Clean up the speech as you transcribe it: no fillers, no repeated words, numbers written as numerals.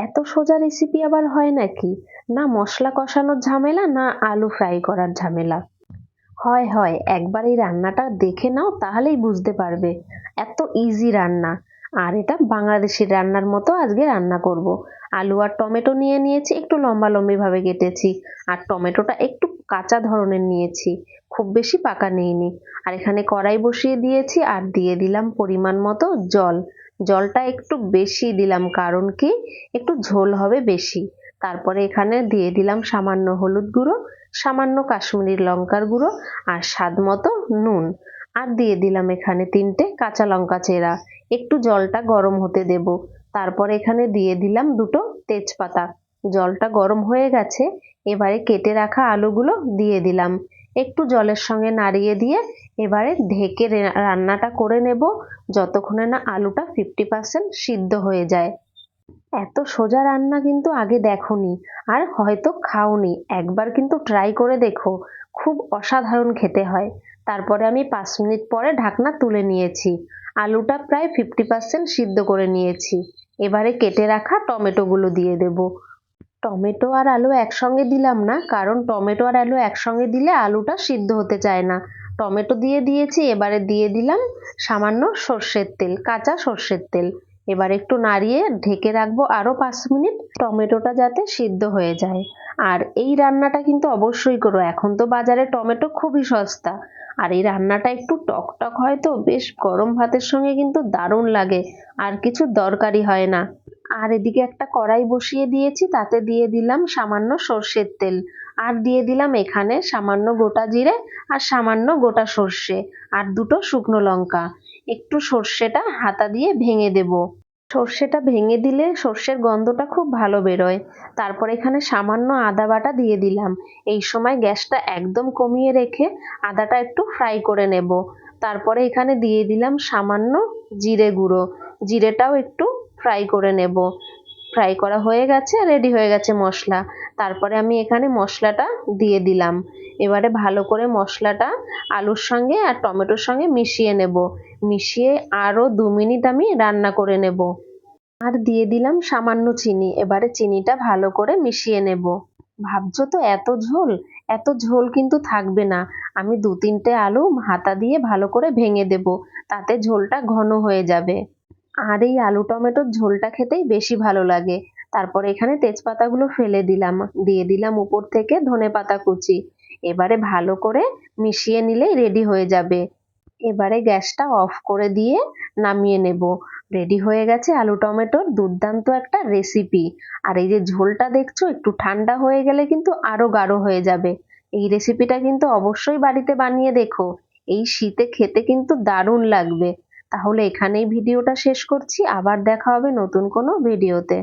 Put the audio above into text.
এত সোজা রেসিপি আবার হয় নাকি? না মশলা কষানোর ঝামেলা, না আলু ফ্রাই করার ঝামেলা। হয়, হয়। একবার এই রান্নাটা দেখে নাও তাহলেই বুঝতে পারবে। এত ইজি রান্না। আর এটা বাংলাদেশী রান্নার মতো আজকে রান্না করব। আলু আর টমেটো নিয়ে নিয়েছি, একটু লম্বা-লম্বি ভাবে কেটেছি। আর টমেটোটা একটু কাঁচা ধরনের নিয়েছি। খুব বেশি পাকা নেইনি। আর এখানে কড়াই বসিয়ে দিয়েছি আর দিয়ে দিলাম পরিমাণ মতো জল। জলটা একটু বেশি দিলাম কারণ কি একটু ঝোল হবে বেশি। তারপরে এখানে দিয়ে দিলাম সামান্য হলুদ গুঁড়ো, সামান্য কাশ্মীরি লঙ্কার গুঁড়ো আর স্বাদ মতো নুন। আর দিয়ে দিলাম এখানে 3টে কাঁচা লঙ্কা চেরা। একটু জলটা গরম হতে দেব। তারপর এখানে দিয়ে দিলাম 2টো তেজপাতা। জলটা গরম হয়ে গেছে, এবারে কেটে রাখা আলুগুলো দিয়ে দিলাম। একটু জলের সঙ্গে নাড়িয়ে দিয়ে এবারে ঢেকে রান্নাটা করে নেব যতক্ষণে না আলুটা 50% সিদ্ধ হয়ে যায়। এত সোজা রান্না কিন্তু আগে দেখোনি, আর হয়তো খাওনি। একবার কিন্তু ট্রাই করে দেখো, খুব অসাধারণ খেতে হয়। তারপরে আমি 5 মিনিট পরে ঢাকনা তুলে নিয়েছি। আলুটা প্রায় 50% সিদ্ধ করে নিয়েছি। এবারে কেটে রাখা টমেটোগুলো দিয়ে দেব। টমেটো আর আলু একসঙ্গে দিলাম না, কারণ টমেটো আর আলু একসঙ্গে দিলে আলুটা সিদ্ধ হতে চায় না। টমেটো দিয়ে দিয়েছি, এবারে দিয়ে দিলাম সামান্য সর্ষের তেল, কাঁচা সর্ষের তেল। এবার একটু নাড়িয়ে ঢেকে রাখবো আরো 5 মিনিট, টমেটোটা যাতে সিদ্ধ হয়ে যায়। আর এই রান্নাটা কিন্তু অবশ্যই করো, এখন তো বাজারে টমেটো খুবই সস্তা। আর এই রান্নাটা একটু টক টক হয় তো বেশ গরম ভাতের সঙ্গে কিন্তু দারুণ লাগে, আর কিছু দরকারি হয় না। আর এদিকে একটা কড়াই বসিয়ে দিয়েছি, তাতে দিয়ে দিলাম সামান্য সর্ষের তেল। আর দিয়ে দিলাম এখানে সামান্য গোটা জিরে আর সামান্য গোটা সর্ষে আর 2টো শুকনো লঙ্কা। একটু সর্ষেটা হাতা দিয়ে ভেঙে দেব। সর্ষেটা ভেঙে দিলে সর্ষের গন্ধটা খুব ভালো বেরোয়। তারপর এখানে সামান্য আদা বাটা দিয়ে দিলাম। এই সময় গ্যাসটা একদম কমিয়ে রেখে আদাটা একটু ফ্রাই করে নেব। তারপরে এখানে দিয়ে দিলাম সামান্য জিরে গুঁড়ো। জিরেটাও একটু ফ্রাই করে নেব। ফ্রাই করা হয়ে গেছে, রেডি হয়ে গেছে মশলা। তারপরে আমি এখানে মশলাটা দিয়ে দিলাম। এবারে ভালো করে মশলাটা আলুর সঙ্গে আর টমেটোর সঙ্গে মিশিয়ে নেব। মিশিয়ে আরো 2 মিনিট আমি রান্না করে নেব। আর দিয়ে দিলাম সামান্য চিনি। এবারে চিনিটা ভালো করে মিশিয়ে নেব। ভাবছো তো এত ঝোল? এত ঝোল কিন্তু থাকবে না। আমি 2-3টে আলু হাতা দিয়ে ভালো করে ভেঙে দেব, তাতে ঝোলটা ঘন হয়ে যাবে। আর এই আলু টমেটোর ঝোলটা খেতেই বেশি ভালো লাগে। তারপরে এখানে তেজপাতাগুলো ফেলে দিলাম, দিয়ে দিলাম উপর থেকে ধনেপাতা কুচি। এবারে ভালো করে মিশিয়ে নিলেই রেডি হয়ে যাবে। এবারে গ্যাসটা অফ করে দিয়ে নামিয়ে নেব। রেডি হয়ে গেছে আলু টমেটোর দুর্দান্ত একটা রেসিপি। আর এই যে ঝোলটা দেখছো একটু ঠান্ডা হয়ে গেলে কিন্তু আরো গাঢ় হয়ে যাবে। এই রেসিপিটা কিন্তু অবশ্যই বাড়িতে বানিয়ে দেখো। এই শীতে খেতে কিন্তু দারুণ লাগবে। তাহলে এখানেই ভিডিওটা শেষ করছি, আবার দেখা হবে নতুন কোনো ভিডিওতে।